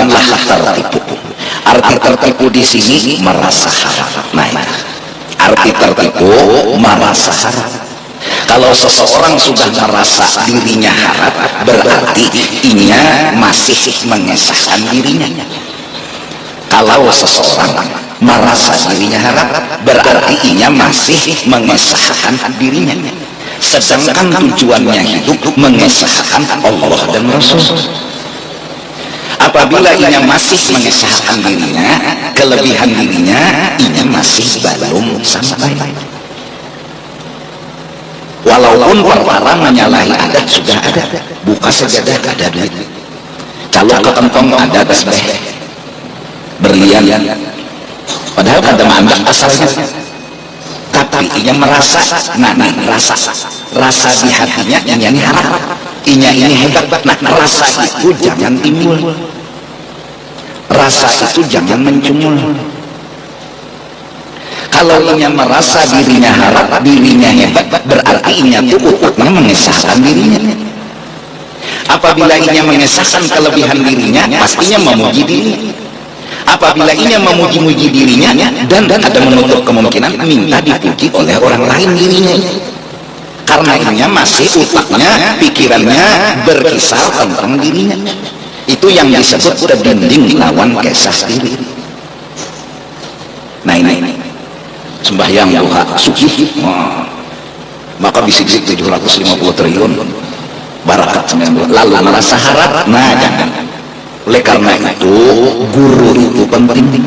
janganlah tertipu. Arti tertipu di sini merasa harap. Nah, arti tertipu merasa harap. Kalau seseorang sudah merasa dirinya harap, berarti inya masih mengesahkan dirinya. Kalau seseorang merasa dirinya harap, berarti inya masih mengesahkan dirinya. Sedangkan tujuannya hidup mengesahkan Allah dan Rasul. Apabila inya masih mengesahkan dirinya, kelebihan dirinya, inya masih belum sampai. Walaupun perkara menyalahi adat sudah ada, buka sajadah ada duit, calok ke kantong ada tasbih, berlian, padahal ada mandak asalnya, tapi inya merasa, rasa di hatinya inya ini harap, inya ini hebat. Nah, rasa itu jangan timbul, rasa itu jangan mencumul. Kalau inya merasa dirinya harap, dirinya hebat, berarti inya itu utaknya mengesahkan dirinya. Apabila inya mengesahkan kelebihan dirinya, pastinya memuji dirinya. Apabila inya memuji-muji dirinya, dan ada menutup kemungkinan minta dipuji oleh orang lain dirinya. Karena inya masih utaknya, pikirannya berkisar tentang dirinya. Itu yang disebut terdinding lawan kesah diri. Nah ini sembahyang duha suci, maka bisik-bisik 750 triliun barakat lalu merasa harap. Nah jangan. Oleh karena itu guru itu penting,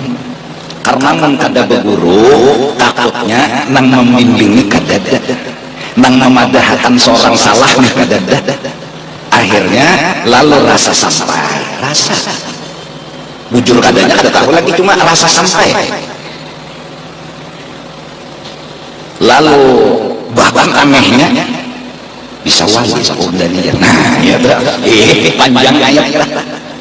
karena kada beguru takutnya nang membimbingi kadada, nang memadahkan seorang salah kadada, akhirnya lalu rasa sampai, rasa bujur kadanya kada tahu lagi, cuma rasa sampai. Lalu bahkan anehnya bisa wali sebenarnya. Nah ya panjang ayat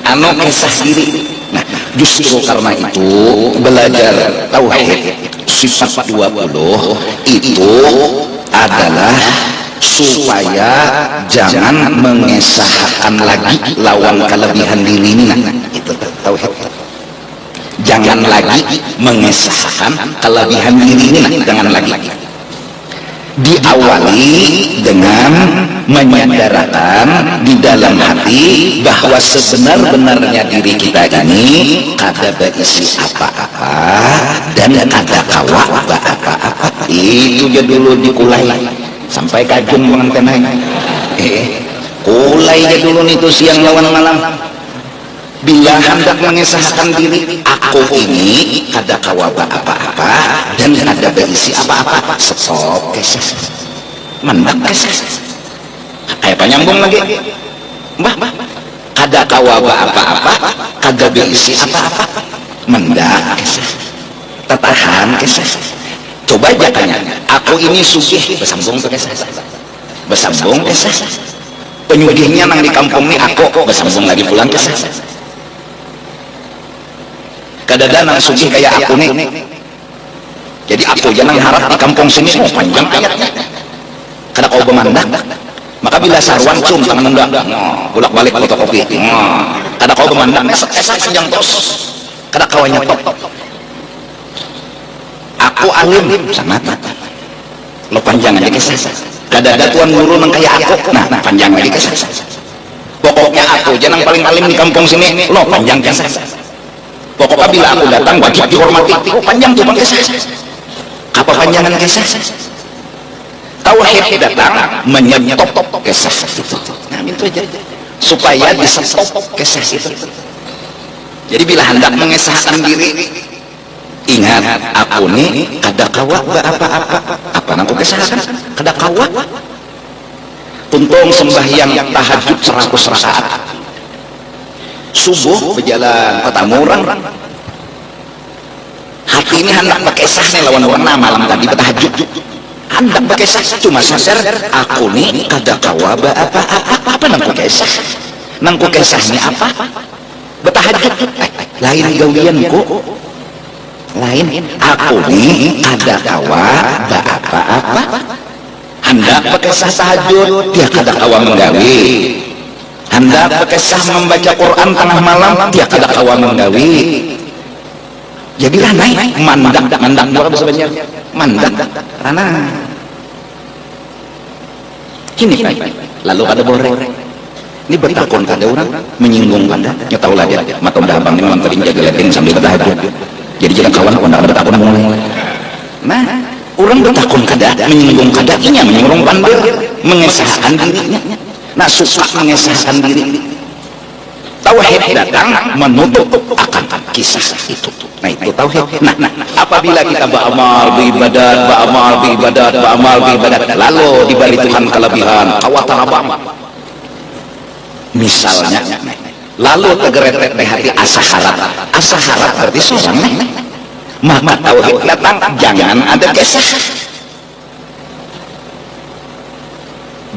anu kisah diri. Nah justru karena itu belajar tauhid sifat 20 itu adalah supaya jangan mengesahkan lagi lawan kelebihan diri ini. Nah itu tauhid, jangan lagi mengesahkan kelebihan diri ini, jangan lagi. Diawali dengan menyadarkan di dalam hati bahwa sebenar-benarnya diri kita ini kada berisi apa-apa dan kada kawa apa-apa. Itu aja dulu dikulai sampai kajun pengantenai. Kulai aja dulu itu siang lawan malam. Bila hendak mengesahkan diri, aku ini kada kawa apa-apa dan kada berisi apa-apa, stop kesah, mendak kesah. Ayo penyambung lagi, mbah, kada kawa apa-apa, kada berisi apa-apa, mendak kesah, tertahan kesah. Coba aja tanya, aku ini sugih, bersambung ke kesah, bersambung kesah. Penyugihnya nang di kampung ini aku, bersambung lagi pulang kesah. Kadang-kadang nang sugih kayak aku nih, jadi aku jangan harap di kampung sini panjang ayatnya kada kau bemandak, maka bila sarwan cum tangan enggak bolak balik fotokopi kada kau bemandak esok panjang terus kada kau nyetop. Aku alim sangat lo panjang aja kisah, kada ada tuan guru nang kayak aku, nah panjang lagi kisah. Pokoknya aku jangan paling alim di kampung sini, lo panjang kisah. Pokoknya bila aku datang wajib dihormati. Oh panjang tuh bang kisah. Apa panjangan kisah? Tauhid datang menyetop kisah itu. Nah itu aja supaya disestop kisah itu. Jadi bila hendak mengesahkan diri, ingat aku nih kada kawa apa-apa. Apa nang ku kesahkan? Kada kawa. Tuntung sembahyang tahajud 100 rakaat. Subuh berjalan petamurang, hati ini hendak berkesah nih lawan warna malam tadi bertahajud, hendak berkesah cuma sadar aku nih kada kawa apa nangku kesahnya apa bertahajud lain gawianku lain aku nih kada kawa apa hendak berkesah tahajud dia kada kawa menggawi Anda bekesah membaca Quran tengah malam tiap kada kawan menggawi jadi ranai mandak dua bisa banyak mandak ranai kini Pak lalu kada boleh ini bertakun kada orang menyinggung kada ya tahu lah dia mata udah abang ini memang tadi jaga ladin sambil bertahajud jadi jangan kawan anda bertakun mulai nah orang bertakun kada menyinggung kada ini menyinggung pandir mengesahkan dirinya nah suka mengesahkan diri tauhid datang menutup akan kisah itu nah itu tauhid nah apabila kita beramal beribadat lalu dibalik Tuhan kelebihan kawatan apa misalnya lalu tergeretek di hati asa harap berarti seorang maka tauhid datang jangan ada kisah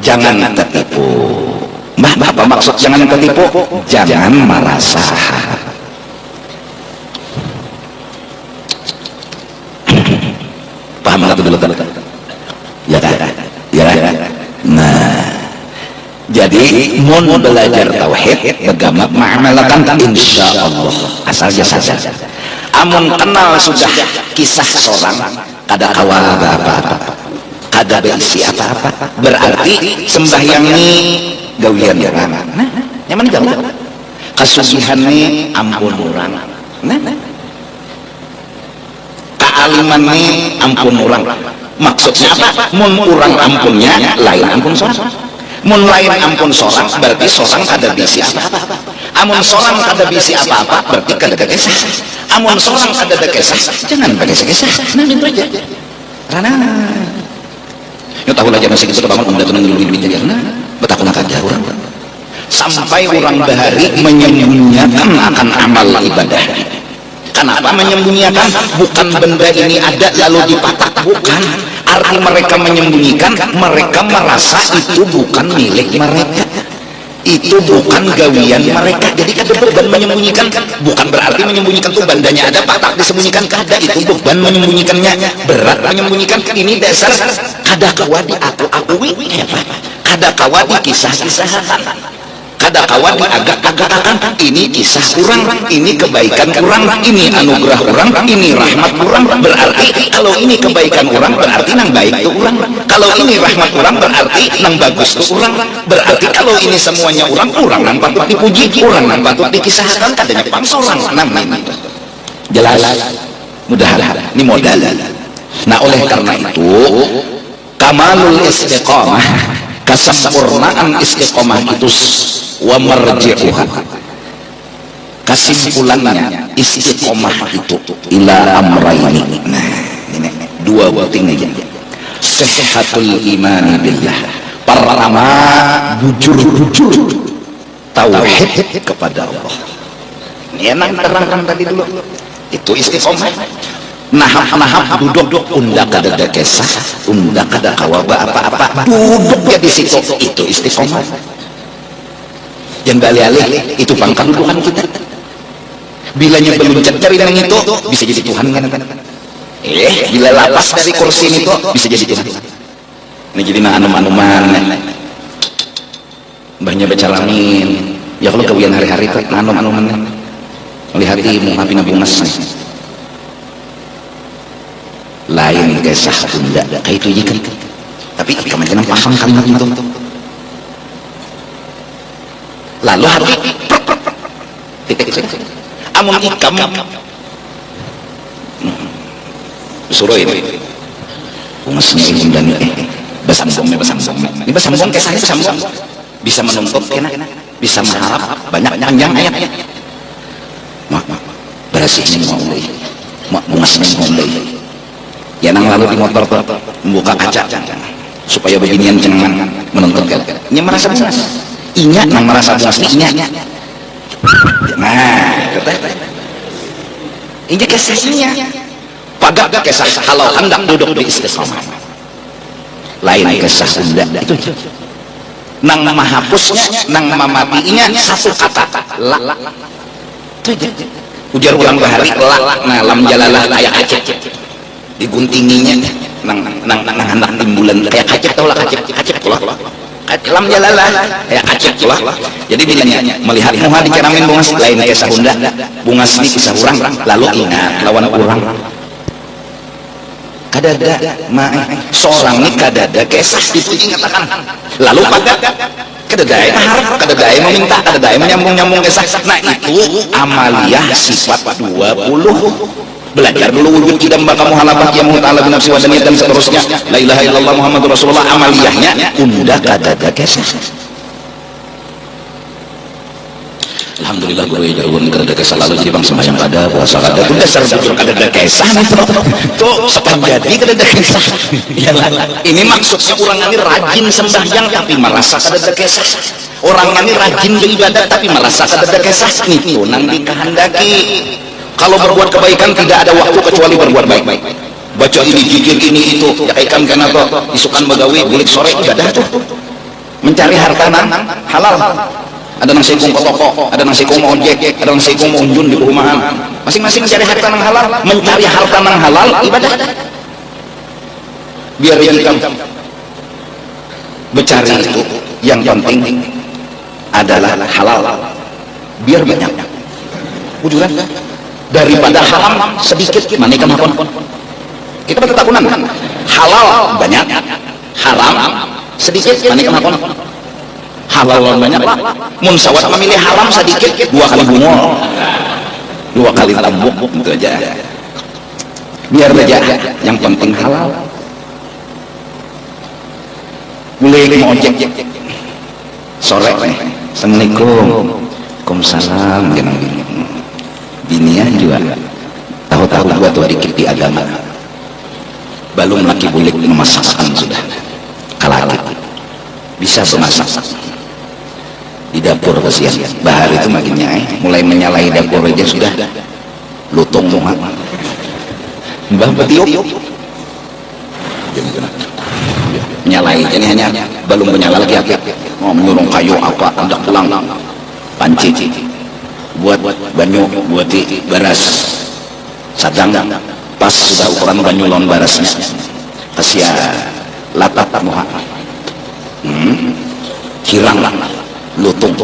jangan tertipu apa maksud jangan tertipu jangan merasa paham atau dulu ya nah jadi mun belajar tauhid bergama ma'amalakan insyaallah asal saja amun kenal sudah kisah seorang kada kawal apa-apa kada berisi apa-apa berarti sembahyang ini gawian orang nah nyaman jauh kasugihan ini ampun orang nah kealiman ini ampun orang maksudnya apa mun orang ampunnya lain ampun seorang mun lain ampun seorang berarti seorang kada bisi apa-apa amun seorang kada bisi apa-apa berarti kada kesah amun seorang kada kesah jangan pakai kesah nah itu aja karena ya tahu lah jangan segitu bangun udah tenang dulu duit aja nah betakun kada orang sampai orang bahari menyembunyikan akan amal ibadah kenapa menyembunyikan bukan benda ini ada lalu dipatak bukan arti mereka menyembunyikan mereka merasa itu bukan milik mereka itu bukan gawian mereka jadi kada beban menyembunyikan bukan berarti menyembunyikan itu bandanya ada patak disembunyikan kada itu beban menyembunyikannya berat menyembunyikan ini dasar kada kawa diakui hebat kada kawa dikisah-kisahkan kada kawan agak-agakan ini kisah kurang ini kebaikan kurang ini anugerah kurang ini rahmat kurang berarti kalau ini kebaikan kurang berarti nang baik itu kurang kalau ini rahmat kurang berarti nang bagus itu kurang berarti kalau ini semuanya kurang nang patut dipuji kurang nang patut dikisahkan kadanya pangsorang namanya jelas mudah-mudahan ini modal nah oleh karena itu kamalul istiqamah kesempurnaan istiqomah itu wa marji'uha kesimpulannya istiqomah itu ila amrayni nah ini dua penting aja sihhatul iman billah pertama bujur tauhid kepada Allah ini enak terangkan tadi dulu itu istiqomah nahap duduk unda kada ada kisah unda kada kawaba apa-apa duduknya di situ itu istiqomah jangan balik-balik itu pangkat dudukan kita bilanya berluncat dari yang itu bisa jadi Tuhan kan bila lapas dari kursi itu bisa jadi Tuhan ini jadi anum-anuman mbahnya baca lamin ya kalau kawian hari-hari itu anum-anuman melihat hatimu hapi nabi mas lain kisah bunda kayak itu aja kan tapi kamu jangan paham kalimat itu lalu hati amun ikam suruh ini umasnya ini dan ini bersambung kisahnya bersambung bisa menuntut kena bisa mengharap banyak panjang ayatnya berasihnya umasnya mulai ya nang lalu di motor membuka kaca supaya beginian jangan menonton ini merasa puas inya nang merasa puas inya nah ini kisahnya pada kisah kalau hendak duduk di istiqomah lain kisah bunda itu nang menghapusnya nang mematinya satu kata la itu aja ujar ulang bahari la nah lam jalalah kayak aceh diguntinginya nang timbulan kayak kacep tau lah kacep lam jalalah ya acek lah. Jadi bilangnya melihat muha diceramin bunga lain kisah Sunda, bunga seni kisah urang, lalu ingat lawan urang. Kadada seorang ini kadada kisah dipuji ngatakan. Lalu pada kadadai harap, kadadai meminta, kadadai menyambung kisah. Nah itu amaliyah sifat 20. Belajar dulu wujud kidam baka muhalafah ya ta'ala binafsi wadaniyat dan seterusnya. La ilaha illallah Muhammadur Rasulullah, amaliyahnya unda kadada kisah. Alhamdulillah guru ya jauhun kadada kisah lalu jadi bang sembahyang pada puasa kada itu dasar betul kadada kisah tuh sepanjadi kadada kisah. Ini maksudnya orang ini rajin sembahyang tapi merasa kadada kisah. Orang ini rajin beribadah tapi merasa kadada kisah. Itu nang dikehendaki. Kalau berbuat kebaikan tidak ada waktu kecuali berbuat baik. Baca ini, zikir ini, itu, jakaikan karena toh isukan begawi, bulik sore ibadah tuh. Mencari harta nang halal. Ada nang seikung ke toko, ada nang seikung mau ojek, ada nang seikung mau unjun di perumahan. Masing-masing mencari harta nang halal, mencari harta nang halal ibadah. Biar yang kamu bercari itu yang penting adalah halal. Biar banyak. Wujudan daripada haram sedikit mana ikan hakon kita berketakunan halal banyak haram sedikit mana ikan hakon halal banyak pak mun sawat memilih haram sedikit 2 kali bungol 2 kali tambuk itu aja biar aja yang penting halal. Boleh mau ojek sore assalamualaikum waalaikumsalam biniah juga tahu-tahu gua tuh dikit di agama belum laki bulik memasakkan sudah kalaki bisa memasak di dapur kesian bahar itu makinnya mulai menyalahi dapur aja sudah lutung muha mbah betiup menyalahi ini hanya belum menyala lagi mau menyurung kayu apa hendak pulang panci buat banyu buat baras sadang pas sudah ukuran banyu lawan barasnya kasia latat muha kirang lutung.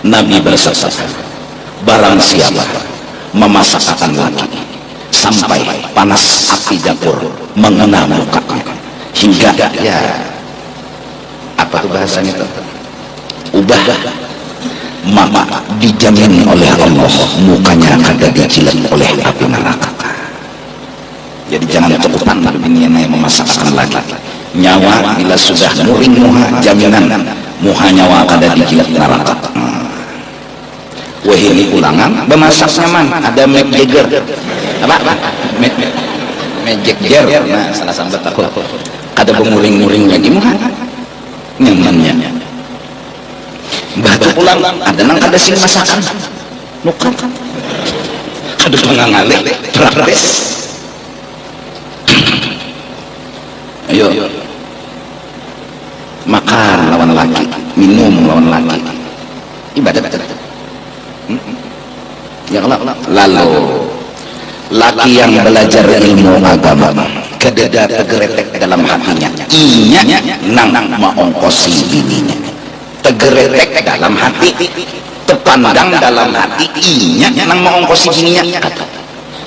Nabi bersabda barang siapa memasakkan laki sampai panas api dapur mengena mukanya hingga ya apa tuh bahasanya tuh ubah maka dijamin oleh Allah mukanya kada dijilat oleh api neraka. Jadi jangan cekupan begini yang memasakkan lagi nyawa bila sudah muring muha jaminan muha nyawa kada dijilat neraka. Wah ini ulangan bemasak nyaman ada Mick Jagger apa Mick Jagger nah salah sambat aku ada pemuring-muring lagi muha nyamannya batu pulang ada nang kada sing masakan nukan ada pengangale praktis ayo makan lawan laki minum lawan laki ibadah ya lalu laki yang belajar ilmu agama kededa tegeretek dalam hatinya inya nang maongkosi bininya tegeretek dalam hati tepandang dalam hati inya nang mengongkosi bininya.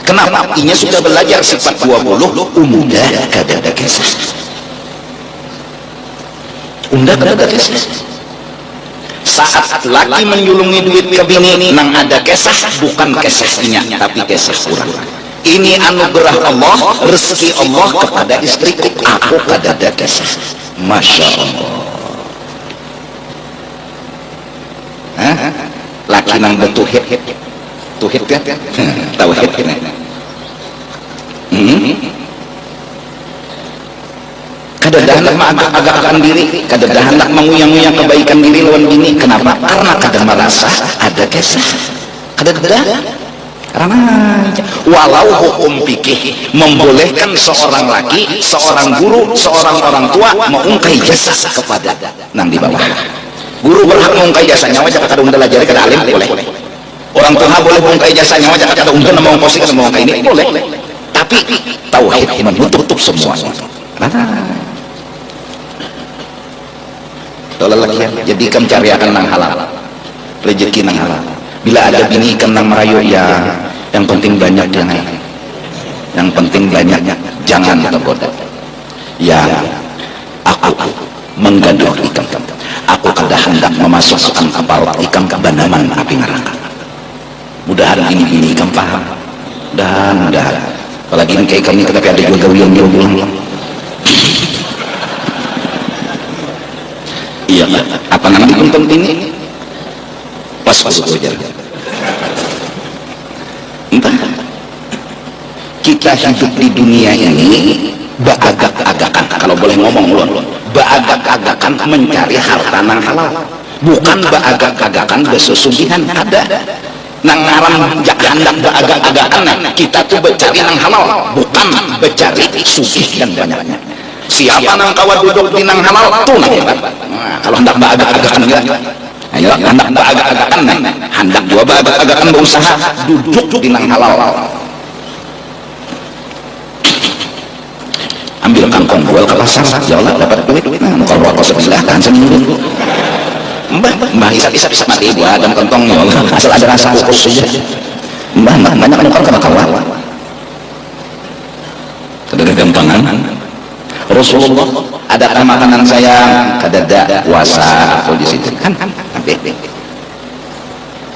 Kenapa? Inya sudah belajar sifat 20 unda kadada kisah unda kadada kisah. Saat laki menyulungi duit ke bini nang ada kisah bukan kisah inya tapi kisah kurang. Ini anugerah Allah rezeki Allah kepada istriku aku kadada kisah. Masya Allah. Laki nang betuhid tuhid kan tauhid kan kadadahan mah agak-agakan diri kadadahan nak menguyang-uyang kebaikan diri lawan bini. Kenapa? Karena kada merasa ada kisah kadadahan karena walau hukum fikih membolehkan seorang laki seorang guru seorang orang tua mengungkai jasa kepada nang di bawah. Guru berhak mengungkai jasanya wajah kada unda lajari kada alim boleh. Orang tua boleh mengungkai jasanya wajah kada unda nama mengkosi kada mengungkai ini boleh. Tapi tauhid menutup semuanya. Tolak lagi ya, jadi ikam cari akan nang halal, rezeki nang halal. Bila ada bini ikam nang merayu ya, yang penting banyak jangan, yang penting banyak jangan tergoda. Ya, aku menggaduh ikam, aku kada hendak memasukkan aparat ikam ke banaman api neraka. Mudahan ini ikam paham, dan apalagi ini kayak kami tapi ada juga yang bilang iya apa namanya untuk ini pas wajar entah kita hidup di dunia ini beagak-agakan, kalau boleh ngomong ulun, beagak-agakan mencari harta nang halal, bukan beagak-agakan besusugihan. Ada nang ngaran jak handang beagak-agakan kita tuh bercari nang halal, bukan bercari sugih dan banyaknya. Siapa nang kawan duduk di nang halal tuh nang hebat. Nah, kalau hendak beagak-agakan enggak, ayo hendak beagak-agakan hendak gua beagak-agakan berusaha duduk di nang halal. Ambil kangkung jual ke pasar, ya Allah dapat duit. Kalau rokok sebelah tahan seminggu. Mbah isap mati buah dan kentong ya Allah, asal ada rasa kukus saja. Mbah banyak nukar kena kawan. Kada gampangan. Rasulullah ada makanan saya kadada puasa atau di situ kan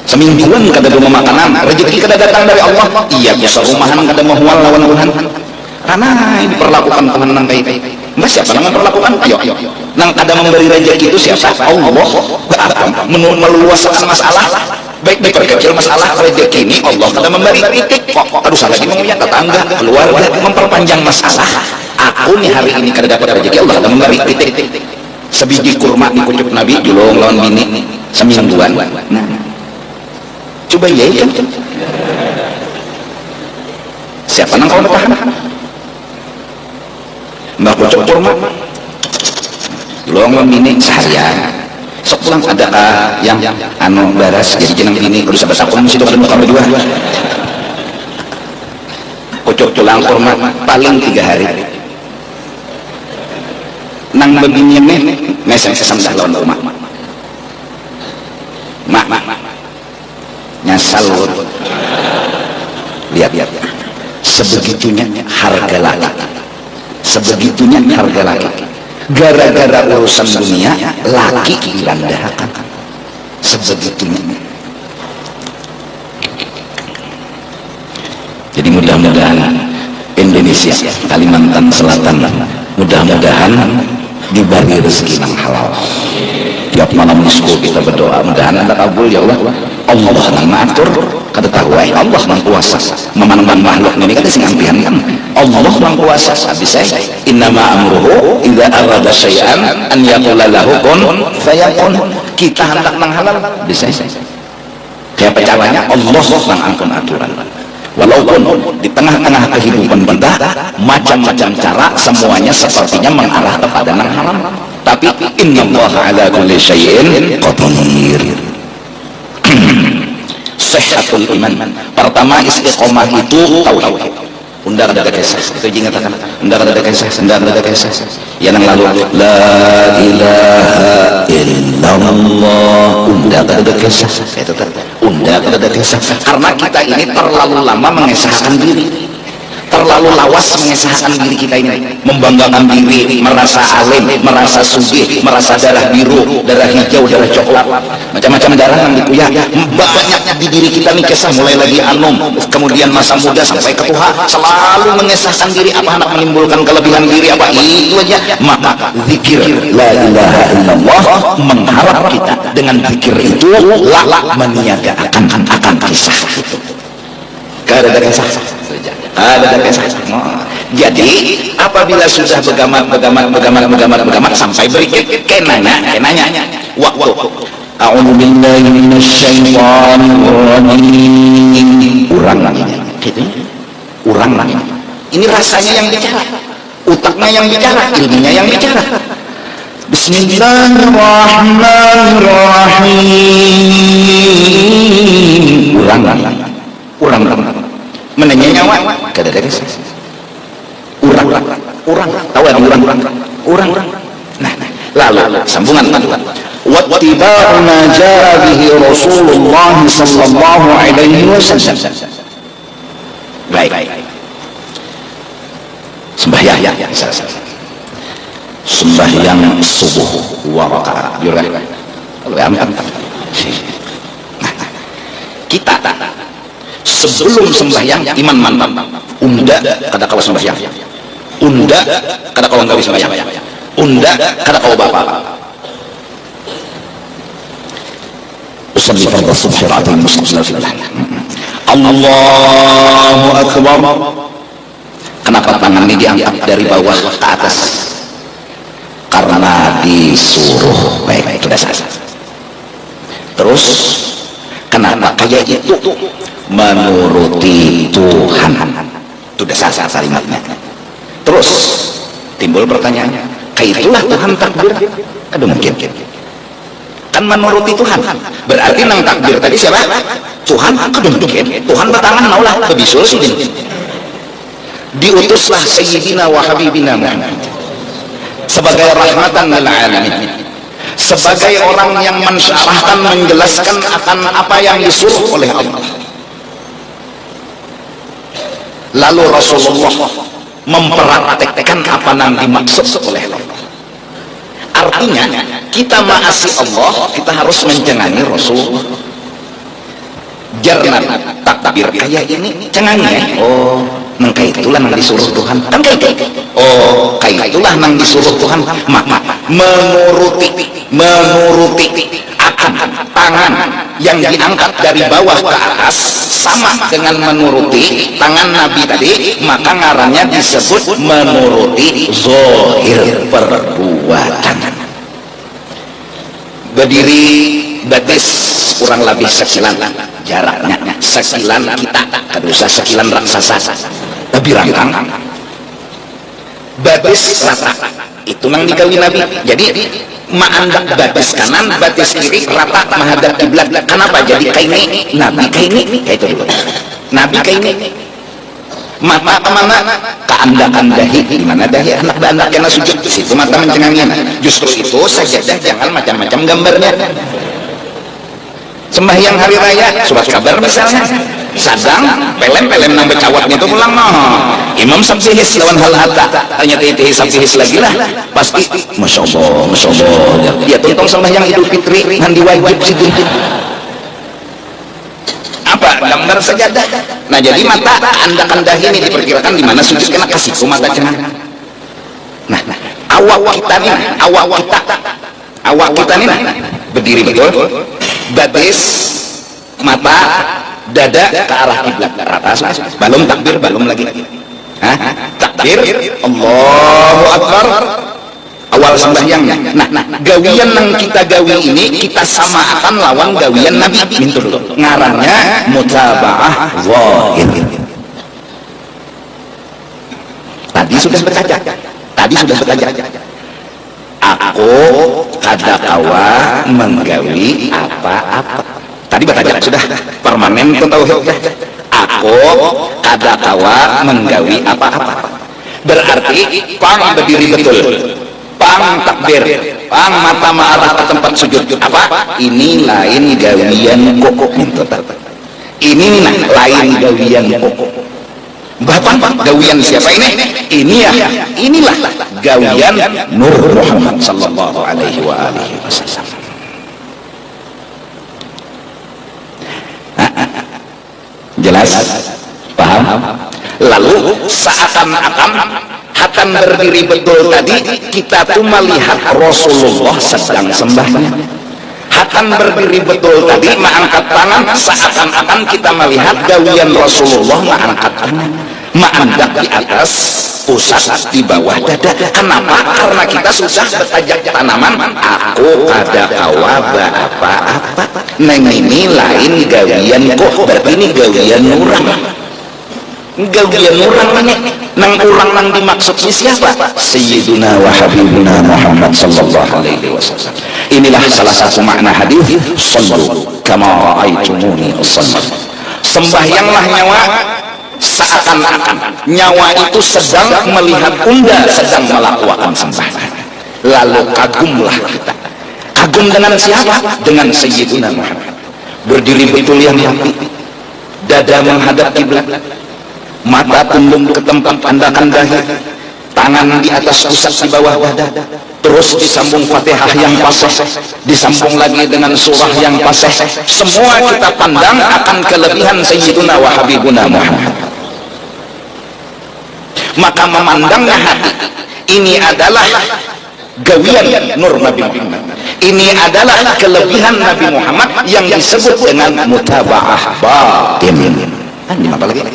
semingguan kada ada makanan, rezeki kada datang dari Allah. Iya biasa rumahan kada mau hual lawan Tuhan. Karena diperlakukan Tuhan nang kayak mbak siapa nang memperlakukan? Ayo nang kada memberi rezeki itu siapa? Allah. Berapa meluaskan masalah, baik diperkecil masalah rezeki ini Allah kada memberi titik kok aduh salah lagi ngomongnya tetangga keluarga memperpanjang masalah. Aku nih hari ini kada dapat rezeki Allah kada memberi titik. Sebiji kurma dikucup Nabi julung lawan bini semingguan. Nah coba ya kan siapa nang kau tahan mbak kucup kurma julung lawan bini seharian sok pulang ada yang anu baras jadi jenang ini kudu sabar sakun mesti kada bakal berdua kucup tulang kurma paling 3 hari nang begini nih meseng sesamdah lawan rumah mak nyasal lihat sebegitunya harga laki, sebegitunya harga laki. Gara-gara urusan dunia laki dilandahkan sebegitunya. Jadi mudah-mudahan Indonesia, Kalimantan Selatan, mudah-mudahan diberi rezeki yang halal. Tiap malam minggu kita berdoa mudahan anda kabul ya Allah. Allah nang mengatur kada tahu Allah nang kuasa memandang makhluk ini kada sing ampian kan Allah nang kuasa bisa innama amruhu idza arada syai'an an yaqula lahu kun fayakun. Kita hendak nang halal bisa kayak caranya Allah nang angkon aturan. Walaupun di tengah-tengah kehidupan kita macam-macam cara semuanya sepertinya mengarah kepada nang haram, tapi innallaha ala kulli syai'in qadir. Sehatul iman pertama istiqomah itu tauhid. Undang ada kisah itu ingatakan undang ada kisah yang lalu la ilaha illallah undang ada kisah itu undang ada kisah karena kita ini terlalu lama mengesahkan diri, terlalu lawas mengesahkan diri kita ini, membanggakan diri, merasa alim, merasa sugih, merasa darah biru, darah hijau, darah coklat, macam-macam darah yang dikuyak banyak di diri kita nih kisah mulai lagi anum, kemudian masa muda sampai ke tua, selalu mengesahkan diri apa hendak menimbulkan kelebihan diri apa itu aja. Maka zikir la ilaha illallah mengharap kita dengan zikir itu meniadakan akan kisah itu. Ada kisah jadi apabila sudah begamat sampai berikut kenanya waktu a'udzu billahi minasyaitonir rajim urang lagi ini rasanya yang bicara, utaknya yang bicara, ilmunya yang bicara. Bismillahirrahmanirrahim urang menanya nyawa kada ada kisah urang tahu ada urang nah Lalu sambungan kedua, wattiba'u ma jaa bihi Rasulullah sallallahu alaihi wasallam. Baik. Sembahyang subuh 2 rakaat. Kita sebelum sembahyang iman mantap. Unda kada kawa sembahyang. Unda kada kawa gawe sembahyang. Unda kada kawa bapak. Usalli fardhu subhi rak'atain mustasnafillah. Allahu akbar. Kenapa tangan ini diangkat dari bawah ke atas? Karena disuruh. Baik, itu dasar. Terus kenapa kayak itu? Menuruti Tuhan. Itu dasar kalimatnya. Terus timbul pertanyaannya, kayak itulah Tuhan takbir? Aduh, mungkin kan menuruti Tuhan, berarti nang takbir tadi siapa? Tuhan. Aduh, mungkin Tuhan bertangan maulah kebisul sih. Diutuslah Sayyidina wa Habibina Muhammad sebagai rahmatan lil alamin, sebagai orang yang mensyarahkan, menjelaskan akan apa yang disuruh oleh Allah. Lalu Rasulullah mempraktekkan apa yang dimaksud oleh Allah. Artinya kita maasi Allah, kita harus mencengangi Rasulullah. Jarna takbir kayak ini cengangi. Oh, nang kayak itulah nang disuruh Tuhan. Kan kayak oh, kayak itulah nang disuruh Tuhan. Menuruti akan tangan yang diangkat dari bawah ke atas sama dengan menuruti tangan Nabi tadi, maka ngarannya disebut menuruti zahir perbuatan. Berdiri batis kurang lebih sekilan jaraknya, sekilan kita kadusa sekilan raksasa tapi rangkang batis rata itu nang dikawin Nabi. Jadi maandak batis kanan batis kiri rata menghadap kiblat. Kenapa jadi kayak ini? Nabi kayak ini kayak itu dulu. Nabi kayak ini mata kemana? Ke anda-andahi. Di mana dahi anak anda kena sujud di situ mata mencengangian. Justru itu sajadah jangan macam-macam gambarnya. Sembahyang hari raya surat kabar misalnya sadang pelem nang becawatnya itu pulang imam sabdihis lawan hal hatta hanya titih sabdihis lagi lah pasti masya Allah ya tentang sembahyang Idul Fitri ngan diwajib situ apa gambar sajadah. Nah jadi mata anda kandahi ini diperkirakan di mana sujud kena kasih mata cenah. Nah awak kita nih berdiri betul, batis mata dada ke arah kiblat rata. Belum takbir, belum lagi. Takbir Allahu Akbar awal sembahyangnya. Nah gawian yang kita gawi ini kita samakan lawan gawian Nabi. Mintu dulu ngarannya mutaba'ah zahir. Tadi sudah berkaca. Aku kada kawa menggawi apa-apa. Tadi berkaca sudah permanen itu tahu. Aku kada kawa menggawi apa-apa. Berarti pang berdiri betul, pang takbir, pang mata marah ke tempat sujud. Apa? Ini lain gawian kokok itu. Ini lain gawian kokok. Bapak gawian siapa ini? Inilah gawian Nur Muhammad sallallahu alaihi wasallam. Jelas? Paham? Lalu seakan-akan hakan berdiri betul tadi kita tuh melihat Rasulullah sedang sembahyang. Hakan berdiri betul tadi mengangkat tangan seakan-akan kita melihat gawian Rasulullah mengangkat tangan, mengangkat di atas pusat di bawah dada. Kenapa? Karena kita susah bertajak tanaman. Aku kada kawa apa-apa. Neng ini lain gawian kok, berarti ini gawian orang. Gawian orang ini nang orang nang dimaksudnya siapa? Sayyiduna wa Habibuna Muhammad sallallahu alaihi wasallam. Inilah salah satu makna hadis sallu kama ra'aitumuni usalli. Sembahyanglah nyawa seakan-akan nyawa itu sedang melihat unda sedang melakukan sembahyang. lalu kagumlah kita. Kagum dengan siapa? Dengan Sayyiduna Muhammad. Berdiri betul yang rapi, dada menghadap kiblat, mata tunduk ke tempat pandangan dahi, tangan di atas pusat di bawah dada, terus disambung Fatihah yang fasih, disambung lagi dengan surah yang fasih. Semua kita pandang akan kelebihan Sayyiduna wa Habibuna Muhammad. Maka memandangnya hati, ini adalah gawian nur Nabi Muhammad. Ini adalah kelebihan Nabi Muhammad yang disebut dengan mutaba'ah batin. Apa lagi?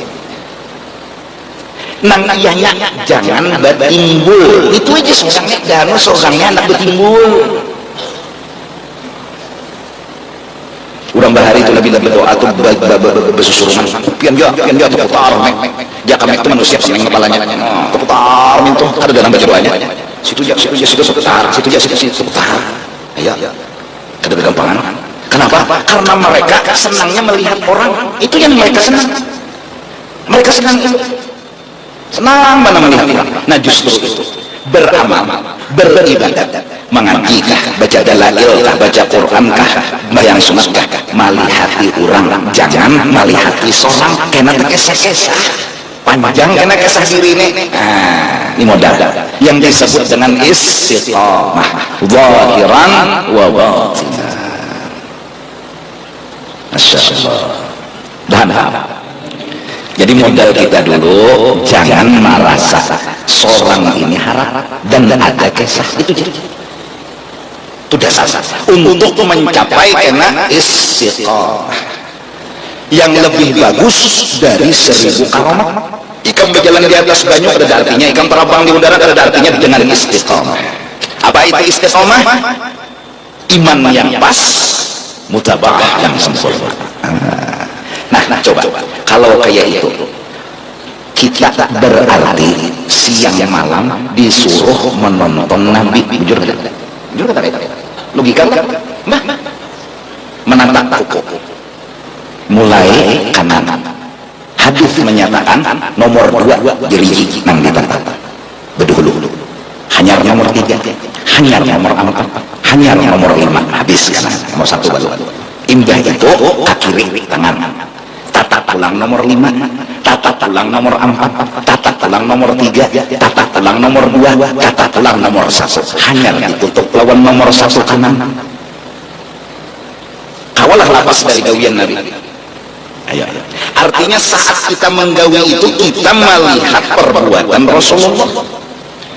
Nang iyanya jangan betimbul. Itu aja sorangnya dan sorangnya anak betimbul. Urang bahari itu lebih doa atau bersusurunan. Pian dia terputar. Dia kami itu manusia seneng kepalanya. Terputar mintu ada dalam baca doanya. Situ seputar. Ya, ada gampangan. Kenapa? Karena mereka senangnya melihat orang. Itu yang mereka senang. Mereka senang itu. Senang mana melihat orang. Nah justru itu beramal, beribadat, mengangkikah, baca dalailkah, baca Qurankah, bayang sunatkah, malihati orang. Jangan malihati seorang kena kesah-kesah. Panjang kena kesah diri ini. Ini modal yang disebut dengan istiqamah zahiran wa batinan. Masya Allah. Dan jadi modal kita dulu jangan merasa seorang ini harap dan ada kisah itu dasar untuk mencapai kena istiqamah yang lebih bagus dari 1000 karamat. Ikan berjalan di atas banyu ada artinya, ikan terbang di udara ada artinya dengan istiqamah. Apa itu istiqamah? Iman yang pas, mutaba'ah yang sempurna. Nah coba kalau kayak itu kita berarti siang malam disuruh menonton Nabi. Jujur kata logika mbah menatap kuku mulai kanan. Hadis menyatakan nomor 2 jeriji nang ditatap bedulu, hanyar nomor 3, hanyar nomor 4, hanyar nomor 5 habis kanan, nomor 1 baru imbah itu kiri tangan, tata tulang nomor 5, tata tulang nomor 4, tata tulang nomor 3, tata tulang nomor 2, tata tulang nomor 1, hanyar ditutup lawan nomor 1 kanan. Kawalah lapas dari gawian Nabi. Ayo. Artinya saat kita menggawi itu kita melihat perbuatan Rasulullah.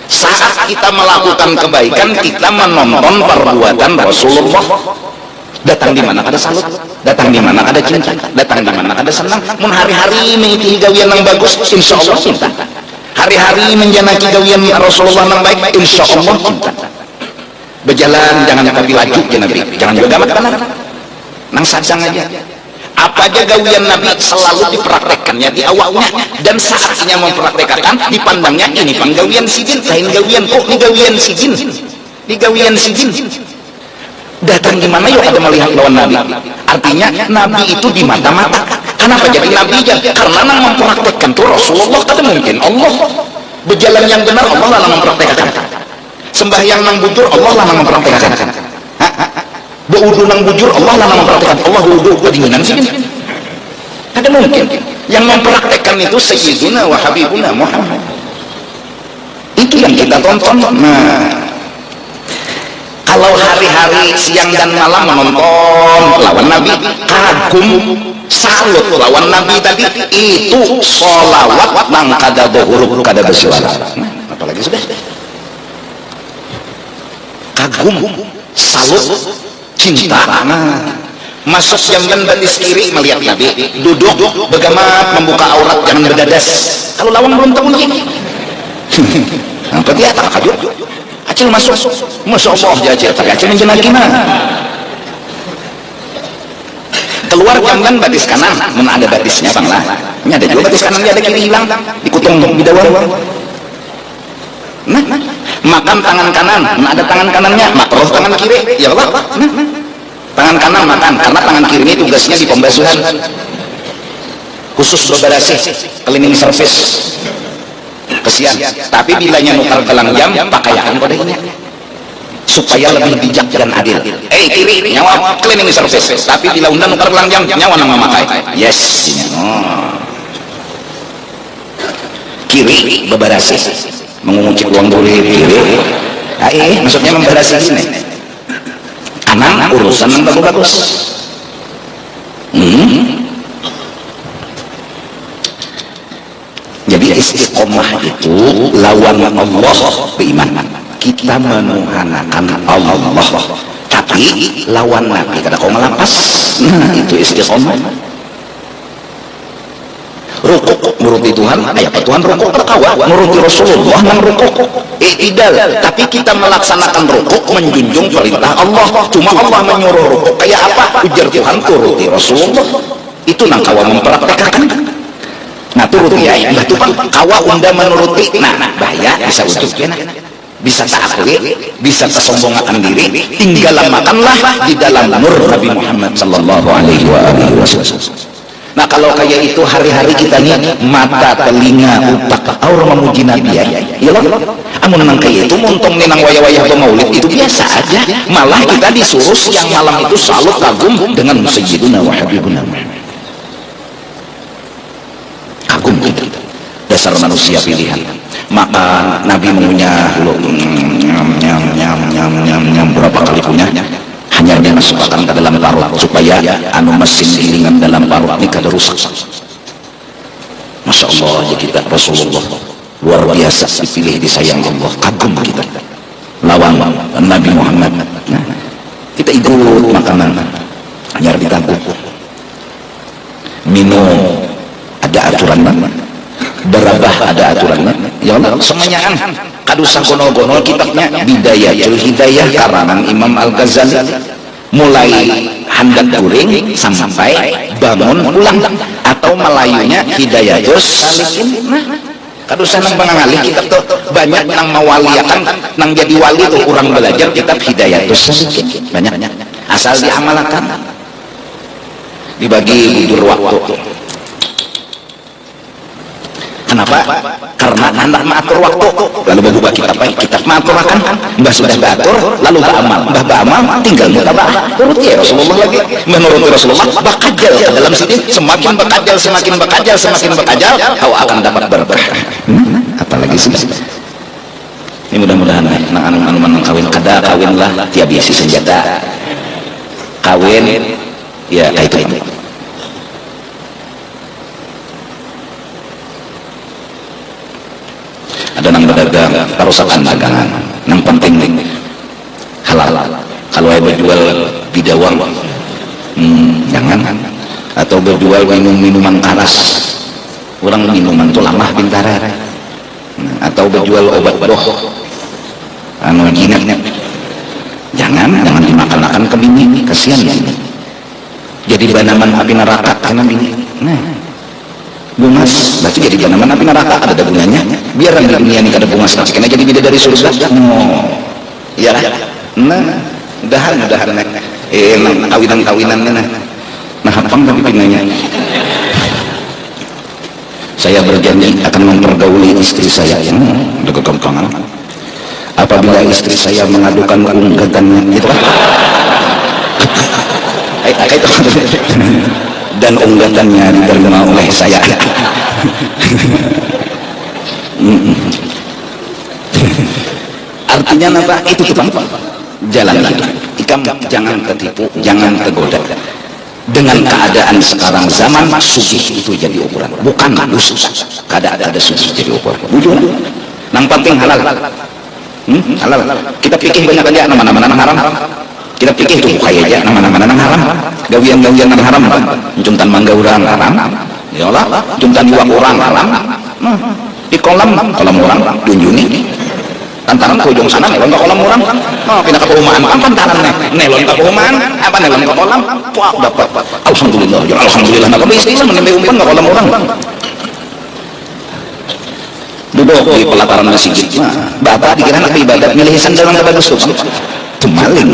Saat kita melakukan kebaikan kita menonton perbuatan Rasulullah. Datang di mana ada salut, datang di mana ada cinta, datang di mana ada senang. Mun hari-hari mengikuti gawian yang bagus, insya Allah cinta. Hari-hari menjanaki gawian Rasulullah yang baik, insya Allah cinta. Berjalan jangan tapi laju ya Nabi, jangan juga gamat kanan. Nang sadang aja. Apa aja gawian Nabi selalu dipraktekkannya di awalnya, dan saatnya mempraktekkan dipandangnya ini panggawian sijin, lain gawian kok ini gawian sijin, di gawian sijin. Datang di mana yuk ada melihat lawan Nabi. Artinya Nabi itu di mata-mata. Kenapa jadi Nabi aja? Karena nang mempraktekkan tuh Rasulullah kada mungkin. Allah berjalan yang benar Allah lah nang mempraktekkan. Sembahyang nang bujur Allah lah nang mempraktekkan. Berwudu nang bujur Allah lah nang mempraktekkan. Allah wudu kedinginan sih. Ada mungkin. Yang mempraktekkan itu Sayyiduna wa Habibuna Muhammad. Itu yang kita tonton. Nah, kalau hari-hari siang dan malam menonton lawan Nabi, kagum salut lawan Nabi tadi, itu sholawat nang kada huruf kada bersuara. Apalagi sudah kagum salut cinta. Masuk jamban batis kiri melihat Nabi, duduk begamat membuka aurat jangan berdadas. Kalau lawan belum tahu lagi apa dia tak kajut acil masuk, masya Allah jajil tapi acil menjenakina keluar jamban batis kanan, mana ada batisnya bang lah, ini ada juga batis kanan, dia ada kiri hilang dikutung di dalam. Nah, makan tangan kanan, mana ada tangan kanannya, makruh tangan kiri, ya Allah. Tangan kanan makan, karena tangan kiri ini tugasnya di pembasuhan khusus bebersih, cleaning service kesian. Tapi bilanya nukar gelang jam pakaian kodenya supaya lebih bijak dan adil. Kiri nyawa cleaning service, tapi bila undang nukar belanjang nyawa nama makai. Yes. Kiri bebarasi, mengunci uang duri kiri. Maksudnya membarasi ini. Anak urusan yang bagus-bagus. Jadi istiqomah itu lawan Allah beriman. Kita menuhanakan Allah, tapi lawan Nabi kada kau ngelapas. Itu istiqomah. Rukuk nuruti Tuhan, ayat Tuhan rukuk terkawa, nuruti Rasulullah nang rukuk. Idal, tapi kita melaksanakan rukuk menjunjung perintah Allah. Cuma Allah menyuruh rukuk kayak apa? Ujar Tuhan turuti Rasulullah. Itu nang kawa mempraktekkan. Nah turuti ya, itu kan kawa unda menuruti. Nah bahaya bisa utuh kena, bisa taklid, bisa kesombongan diri. Tinggal makanlah di dalam nur Nabi Muhammad sallallahu alaihi wasallam. Nah kalau kayak itu hari-hari kita nih mata, telinga, otak, aura memuji Nabi ya. Iyalah. Amun nang kayak itu muntong nang wayah-wayah maulid itu biasa aja. Malah kita disuruh siang malam itu selalu kagum dengan Sayyiduna wa Habibuna Muhammad. Kagum kita. Dasar manusia pilihan. Maka Nabi mengunyah nyam berapa kali punya. Hanya dia masukkan ke dalam parut supaya anu mesin gilingan dalam parut ini kada rusak. Masya Allah ya kita Rasulullah luar biasa dipilih disayang Allah, kagum kita lawan Nabi Muhammad. Nah, kita ikut makanan hanya ditangguh minum ada aturan, berabah ada aturan. Ya Allah semuanya kadusan gonol-gonol kitabnya Bidayatul Hidayah karangan Imam Al-Ghazali, mulai handak guring sampai bangun pulang, atau Melayunya Hidayatus Salikin. Kadusan nang pangangalih kitab tuh banyak nang mawaliakan nang jadi wali tuh orang belajar kitab Hidayatus Salikin banyak asal diamalkan dibagi budur waktu. Kenapa? Karena anak mengatur waktu lalu berubah kitab mengatur akan mbah sudah beratur lalu beramal, mbah beramal tinggal mutabah turuti Rasulullah lagi menurut Rasulullah bakajal ke dalam sini, semakin bakajal kau akan dapat berkah. Apalagi sih ini mudah-mudahan nang anu kawin kada kawin lah tiap biasi senjata kawin ya kayak itu. Ada nang berdagang perusahaan dagangan nang penting halal. Kalau saya berjual bidawang jangan, atau berjual minuman keras, orang minuman itu lamah bintara, atau berjual obat boh anu jinatnya jangan dimakan ke bini, kasihan ya jadi banaman api neraka karena bini. Bungas, berarti jadi banaman api neraka ada gunanya. Biar di dunia ini ada bungas, karena jadi beda dari surga. Iya lah. Nah, mudahan kawinan nah hapang tapi pinanya. Saya berjanji akan mempergauli istri saya yang kegampangan. Apabila istri saya mengadukan unggatannya, itu kan? Dan unggatannya diterima oleh saya. Artinya apa? Itu jalan lagi. Ikam jangan tertipu, jangan tergoda. Dengan keadaan sekarang zaman sugih itu jadi ukuran, bukan dosa. Kada ada sugih jadi ukuran. Bujur. Nang penting halal. Halal. Kita pikir banyak aja nama-nama haram. Kita pikir itu kayak aja nama-nama haram. Gawian-gawian yang haram, juntan mangga orang haram, ya Allah, juntan uang orang haram, di kolam orang junjuni, tantaran ke ujung sana nelon ke kolam orang, pindah ke perumahan, pantaran nelon ke perumahan, apa nelon ke kolam, wah dapat, alhamdulillah, ya alhamdulillah, nak bisnis menemui umpan ke kolam orang, duduk di pelataran masjid, bapak dikira nak ibadat, milih sandal yang bagus tuh, maling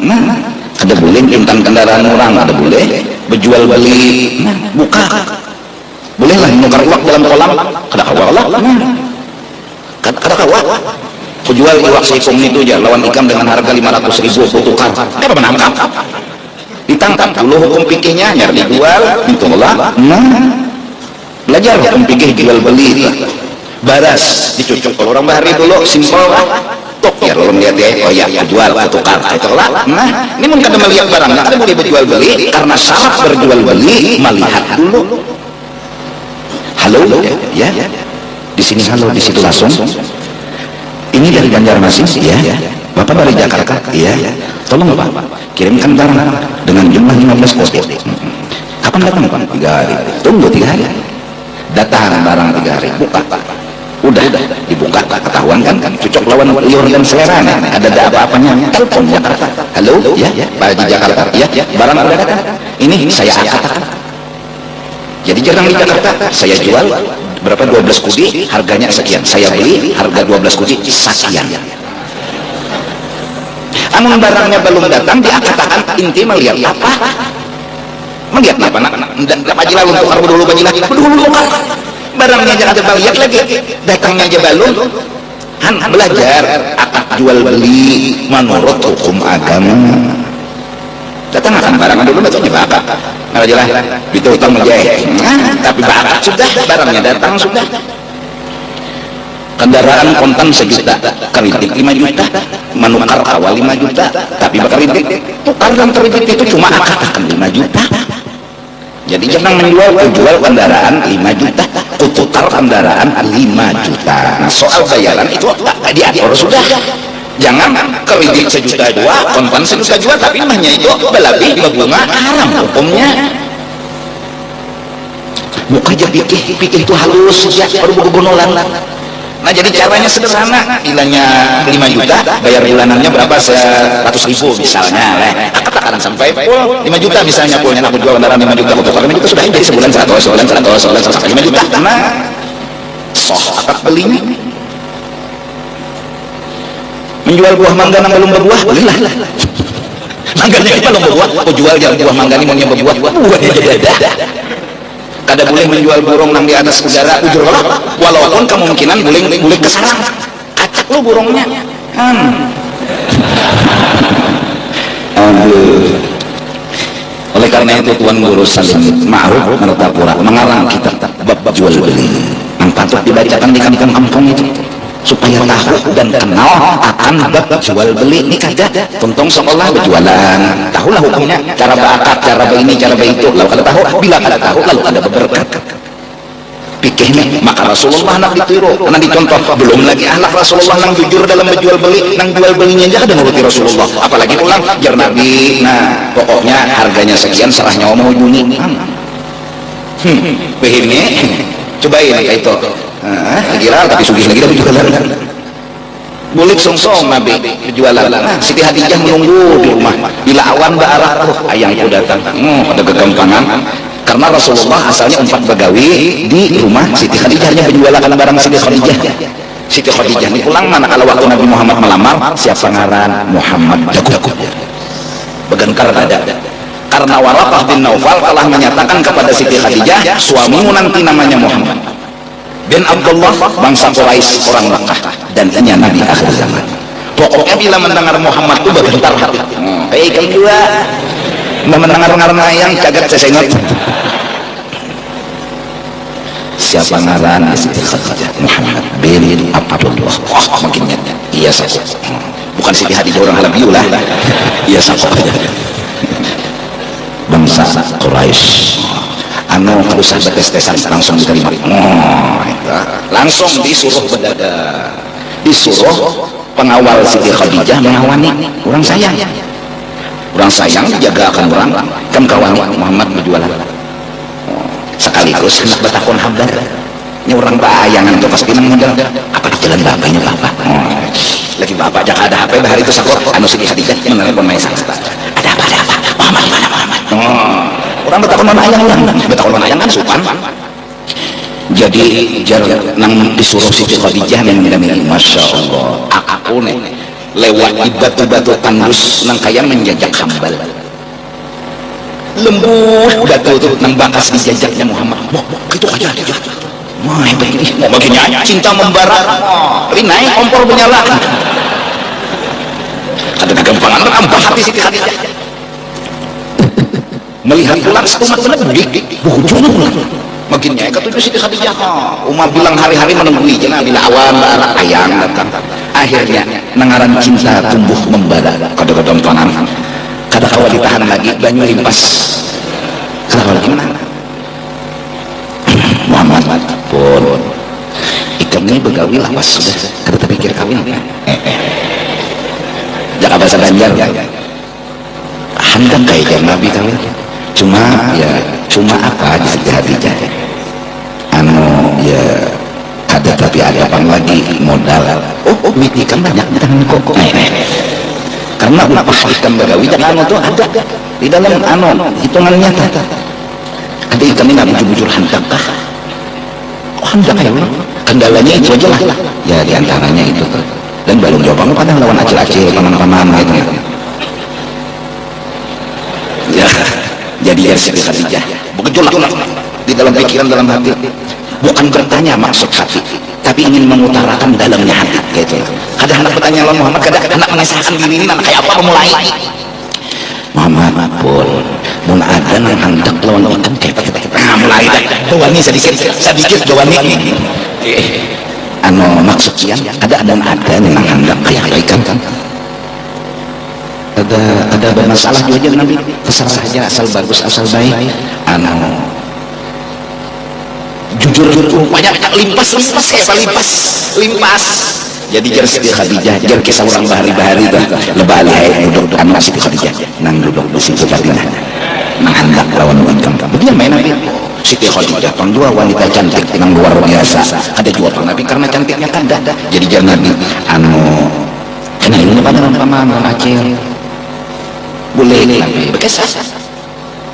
nah. Ada boleh intan kendaraan orang, ada boleh berjual beli, buka bolehlah menukar uang dalam kolam, kada kawak Allah, kada kawak jual iwak seikung itu aja lawan ikan dengan harga 500.000 tukar apa menangkap ditangkap dulu hukum fikihnya nyari dijual ditolak. Belajar hukum fikih jual beli baras dicucuk kalau orang bahari dulu simpel tok ya kalau melihat ya oh ya jual tukar ditolak. Ini mungkin ada melihat barang nggak ada boleh berjual beli karena syarat berjual beli melihat dulu. Halo ya di sini halo di situ langsung. Ini dari Banjarmasin ya Bapak dari Jakarta iya tolong Pak kirimkan barang dengan jumlah 15 kotak. Kapan datang Pak? 3 hari. Tunggu 3 hari datang barang 3 hari buka udah dibuka ketahuan kan cocok lawan liur dan selera ada apa-apanya telepon Jakarta halo ya Pak di Jakarta ya barang udah datang ini saya katakan jadi jarang di Jakarta saya jual berapa 12 kudi harganya sekian saya beli harga 12 kudi sekian. Amun barangnya belum datang dia katakan inti melihat apa melihat apa nak bajilah untuk harga dulu bajilah dulu barangnya jangan coba lihat lagi datangnya aja belum belajar akad jual beli menurut hukum agama datang akan barang dulu betul juga apa nggak jelas itu utang aja tapi barang sudah barangnya datang sudah kendaraan kontan 1 juta kredit 5 juta menukar awal 5 juta tapi kredit tukar dan kredit itu cuma akan 5 juta jadi jangan menjual kendaraan 5 juta tukar kendaraan 5 juta nah soal bayaran itu diatur sudah jangan kredit 1 juta dua kontan 1 juta dua tapi mahnya itu lebih bunga haram hukumnya buka aja pikir itu halus ya baru buku-bunolan. Nah jadi caranya sederhana bilangnya 5 juta bayar bulanannya berapa 100.000 misalnya katakan sampai full 5 juta misalnya fullnya aku jual kendaraan 5 juta untuk 5 juta sudah jadi sebulan 5 juta karena soh akad belinya menjual buah mangga yang belum berbuah bolehlah mangganya kita belum berbuah aku jual yang buah mangga ini maunya berbuah buahnya jadi kada boleh menjual burung nang di atas udara ujur walaupun kemungkinan boleh kesalahan acak lu burungnya aduh oleh karena itu Tuan Guru Salim Ma'ruf Mertapura mengarang kitab bab jual beli yang patut dibacakan di kampung-kampung itu supaya tahu dan kenal akan bab jual beli ini kagak tuntung sekolah berjualan tahulah hukumnya cara berakad cara begini cara begitu lalu kada tahu bila kada tahu lalu ada berberkat pikir nih maka Rasulullah nak ditiru nak dicontoh belum lagi ahlak Rasulullah nang jujur dalam berjual beli nang jual belinya aja ada nuruti Rasulullah apalagi pulang jar Nabi nah pokoknya harganya sekian serah nyawa mau bunyi begini cobain kayak itu gila tapi sugih lagi tapi jualan boleh songsong Nabi berjualan Siti Hadijah menunggu di rumah bila awan berarah ayangku datang ada kegampangan karena Rasulullah asalnya 4 begawi di rumah Siti Hadijahnya berjualan barang Siti Khadijah Siti Khadijah ini pulang mana kalau waktu Nabi Muhammad melamar siapa ngaran Muhammad jago bagan karena karena Waraqah bin Naufal telah menyatakan kepada Siti Khadijah suamimu nanti namanya Muhammad bin Abdullah bangsa Quraisy orang Makkah dan hanya Nabi akhir zaman pokoknya bila mendengar Muhammad itu bergentar hati kamu juga mendengar yang cagat sesengot siapa ngaran Siti Khadijah Muhammad bin Abdullah makin nyata iya saja bukan Siti Hadijah orang Halabiulah iya saja bangsa Quraisy anu kalau sahabat tes-tesan langsung diterima langsung disuruh berdagang disuruh pengawal Siti Khadijah mengawani orang sayang dijaga akan orang kan kawan Muhammad berjualan sekaligus hendak bertakun habar ini orang bayangan tuh pasti modal apa di jalan bapaknya bapak lagi bapak jangan ada HP bahari itu sakor anu Siti Khadijah menelepon maesah ada apa Muhammad mana Muhammad orang bertakun ayang kan sopan jadi jar nang disuruh Siti Khadijah yang Masya Allah aku nih lewat di batu-batu tandus nang kayang menjajak hambal lembut batu tuh nang bakas dijajaknya Muhammad itu aja wah begini mau baginya cinta membara ini naik kompor menyala ada kegampangan menambah hati Siti Khadijah melihat pulang satu umat bener bujung makin nyai ketujuh Siti Khadijah Umar bilang hari-hari menunggui jangan bila awan anak ayang datang akhirnya nengaran cinta tumbuh membara kadang-kadang tangan kadang-kadang ditahan lagi banyu limpas kadang-kadang gimana Muhammad pun ikan ini begawi lawas sudah kada terpikir kawin jangan bahasa Banjar hendak kayak Nabi kawin cuma apa di Siti Khadijah ya ada tapi ada apa lagi modal miti kan banyak tangan kok karena apa ikan begawi jangan itu ada di dalam hitungan nyata ada ikan ini nggak bujur hendak kah hendak ya kendalanya itu aja lah ya diantaranya itu dan belum jawab pada lawan acil-acil paman-paman gitu ya jadi ya Siti Khadijah bergejolak di dalam pikiran dalam hati bukan bertanya maksud hati tapi ingin mengutarakan dalamnya hati gitu kadang anak bertanya lawan Muhammad kadang anak mengesahkan diri ini anak kayak apa memulai Muhammad pun mun ada nang hendak lawan ikan kayak mulai tuan ini sedikit tuan ini maksudnya ada nang hendak kayak ikan kan ada bermasalah juga Nabi terserah saja asal bagus asal baik jujur rupanya limpas jadi jar Siti Khadijah jar kisah orang bahari-bahari lebah alihai duduk Siti Khadijah nang duduk di situ Khadijah nang hendak lawan ikan dia main Nabi Siti Khadijah dua wanita cantik yang luar biasa ada juga Nabi karena cantiknya kada jadi jar Nabi kena ini pada paman acil boleh Nabi bekesah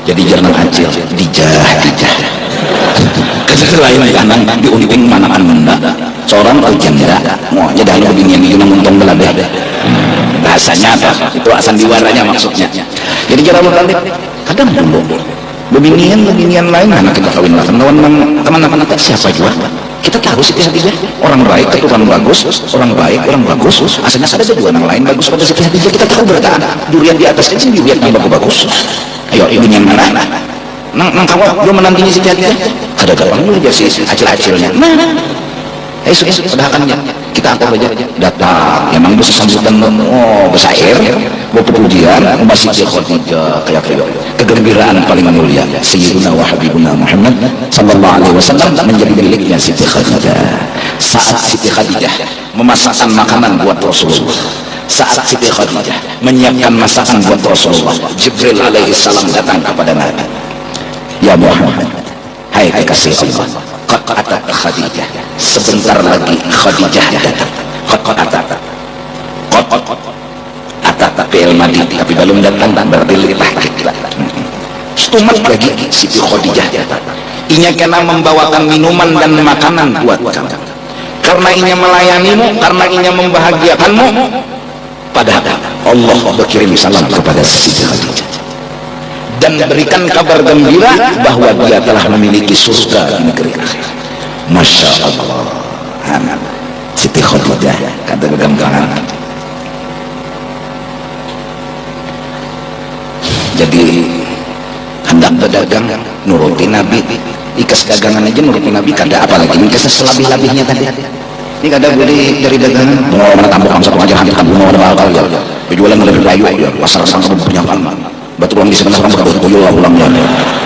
jadi jar acil dijah lain kanan diunting manakan benda seorang janda mau jadi hanya begini yang untung belada bahasanya apa itu asal diwaranya maksudnya jadi jar Allah kadang dulu beginian lain anak kita kawin lah teman-teman kita siapa juga kita tahu Siti Khadijah orang baik keturunan bagus orang baik orang bagus asalnya ada juga orang lain bagus pada Siti Khadijah kita tahu berkata durian di atasnya sih durian yang bagus ayo ini yang mana nang kawat belum menantinya Siti Khadijah kada gampang aja sih acil-acilnya padahal kita atur aja datang emang bisa sambutan besair bawa pujian masih Siti Khadijah kayak kegembiraan paling mulia Sayyiduna wa Habibuna Muhammad sallallahu alaihi wasallam menjadi miliknya Siti Khadijah saat Siti Khadijah memasakkan makanan buat Rasulullah saat Siti Khadijah menyiapkan masakan buat Rasulullah Jibril alaihi salam datang kepada Nabi ya Muhammad hai kekasih Allah qad atat Khadijah sebentar lagi Khadijah datang qad atat fi'il madhi tapi belum datang berarti litah kita setumat lagi Siti Khadijah datang inya kena membawakan minuman dan makanan buat kamu karena inya melayanimu karena inya membahagiakanmu padahal Allah berkirim salam kepada Siti Khadijah dan berikan kabar gembira bahwa dia telah memiliki surga di negeri akhir. Masya Allah Siti Khadijah kata gambaran jadi hendak berdagang nuruti Nabi ikas dagangan aja nuruti Nabi kada apalagi ikas selabih-labihnya tadi ini kada boleh dari dagangan mau mana tambah kamu satu aja hampir kamu mau ada bakal ya penjualan lebih bayu ya pasar-pasar kamu punya palma batu orang di sana orang berkuyul lah ulangnya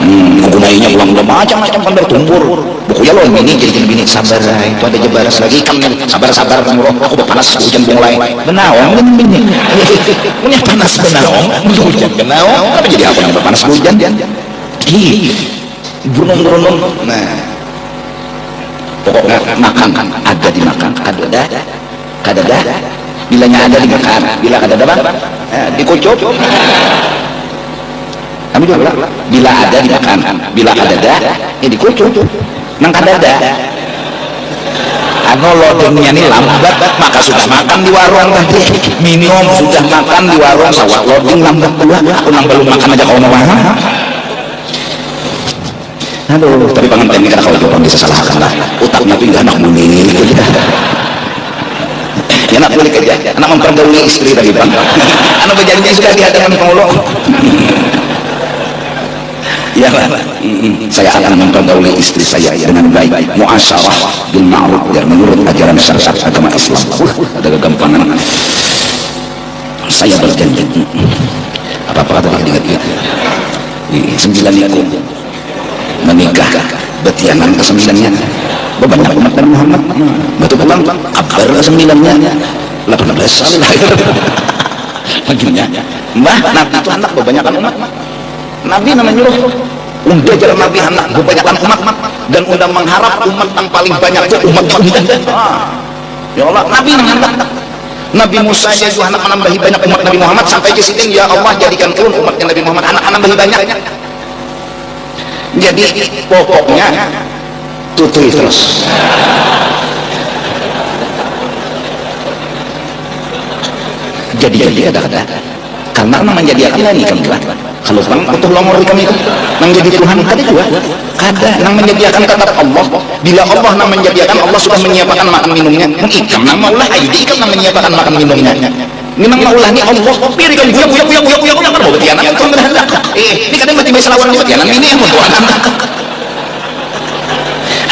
menggunainya ulang macam-macam kan bertumpur buku ya loh ini jadi bini sabar itu ada jebaras lagi ikan sabar-sabar kamu aku panas hujan mulai benawang kan bini punya panas benawang hujan benawang apa jadi apa yang panas hujan burung-burung nah pokoknya makan ada dimakan kada bilanya ada dimakan bila kada ada bang dikucup kami juga bila ada dimakan bila kada ada dikucup nang kada ada loadingnya ini lambat maka sudah makan di warung tadi minum sudah makan di warung sawah loading lambat pula aku nang belum makan aja kau mau makan aduh tapi pengantin ini karena kalau orang bisa salahkan lah utang anak mempergauli istri tadi bang. Anak berjanji sudah di hadapan Allah. Ya, saya akan mempergauli istri saya dengan baik, muasyarah bil ma'ruf dan menurut ajaran syariat agama Islam. Ada kegampangan. Saya berjanji. Apa tadi ingat? 9 niku menikah betianan ke-9-nya. Banyak umat Nabi Muhammad. Betul-betul kabar ke-9-nya 18 kali lahir. Baginya, Mbah, Nabi itu anak kebanyakan umat. Nabi namanya nyuruh undang jalan Nabi anak kebanyakan umat dan undang mengharap umat yang paling banyak itu umat Muhammad. Ya Allah, Nabi mengharap. Nabi Musa aja juga anak menambahi banyak umat Nabi Muhammad sampai ke sini ya Allah jadikan turun umatnya Nabi Muhammad anak menambahi banyak. Jadi pokoknya tutui terus. Jadi ada karena menjadi akan ini kami kalau bang butuh lomor kami itu menjadi Tuhan tadi juga kada yang menyediakan tetap Allah bila Allah yang menyediakan Allah sudah menyiapkan makan minumnya mengikam nang maulah aidi ikam yang menyiapkan makan minumnya memang maulah ni Allah berikan buyak kan mau betianan itu berhendak ini kadang mati bisa lawan betianan ini yang mau anak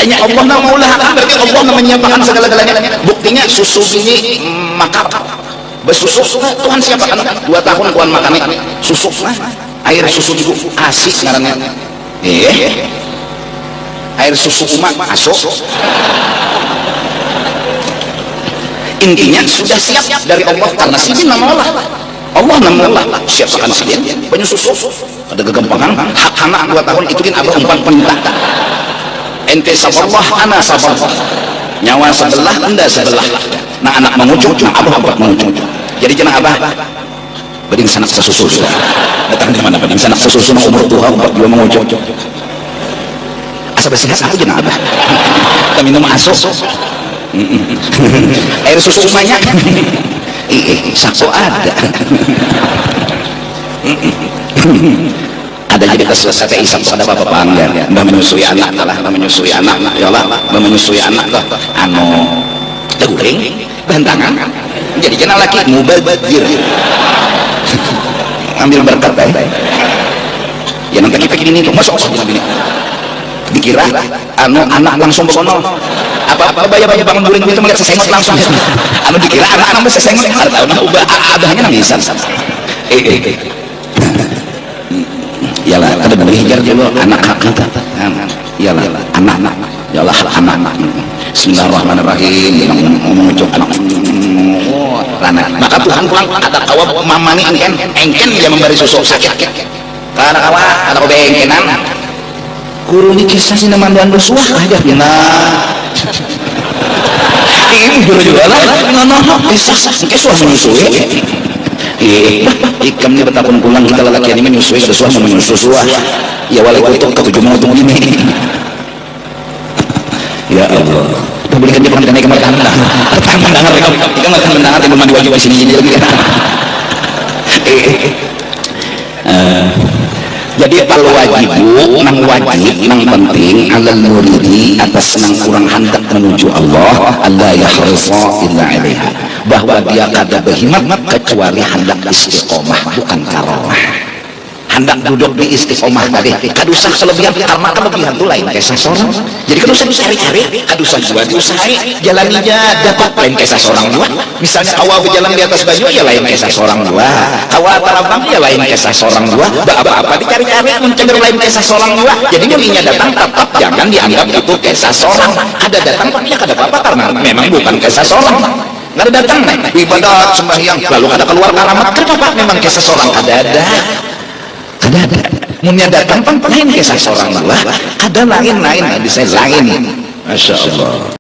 hanya Allah yang maulah kan berarti Allah yang menyiapkan segala-galanya buktinya susu ini makar bersusu Tuhan siapa kan 2 tahun Tuhan makannya susu air susu itu asik ngarannya air susu umat masuk intinya sudah siap dari Allah karena sini nama Allah nama Allah siapkan sini banyak susu ada kegampangan hak anak 2 tahun itu kan abah umpan perintah ente sabarlah ana sabarlah nyawa sebelah anda sebelah nah anak mengucuk nah abah mengucuk jadi jangan abah beding sanak sesusu datang di mana beding sanak sesusu nah umur Tuhan 42 mengucuk asa bersihat aku jangan abah kami minum masuk air susu banyak sako ada ada jadi keselesai isap pada bapak bangga mbak menyusui anak lah mbak menyusui anak ya Allah mbak menyusui anak lah teguring bantangan jadi jangan laki mubadir ambil berkat ya nanti kita gini tuh masuk gini dikira anak langsung besono apa bayar bangun guling itu melihat sesengot langsung dikira anak sesengot ada ubah adanya nangisan yalah ada berijar dulu anak kita yalah anak yalah anak bismillahirrahmanirrahim mengucap anak maka Tuhan pulang ada kawa mamani engken dia memberi susu sakit karena kawa ada bengkenan guru ini kisah sih manduan bersuah aja ini guru juga lah kisah menyusui ikam ni betapun pulang kita lelaki ini menyusui sesuah menyusua ya walaikutuk ke 7 mautung ini ya Allah berikan dia pengen naik ke mereka mendengar ikan akan mendengar yang mandi wajib di sini jadi lagi jadi pal wajibu nang wajib nang penting alal muridi atas nang kurang hendak menuju Allah Allah yahrifa illa alaiha bahwa dia kada berhimmat kecuali hendak istiqomah bukan karomah hendak duduk di istiqomah tadi kadusah kelebihan karena kelebihan itu lain kayak seseorang jadi kadusah dicari-cari kadusah juga diusahain jalaninya dapat lain kayak seseorang dua misalnya awal berjalan di atas baju ya lain kayak seseorang dua awal tarabang ya lain kayak seseorang dua apa-apa dicari-cari mencender lain kayak seseorang dua jadi mulinya datang tetap jangan dianggap itu kayak seseorang ada datang tapi ya kada apa-apa karena memang bukan kayak seseorang nggak ada datang ibadat sembahyang lalu ada keluar karamat kenapa memang kayak seseorang ada munya datang lain kisah seorang dua ada lain bisa lain Masya Allah.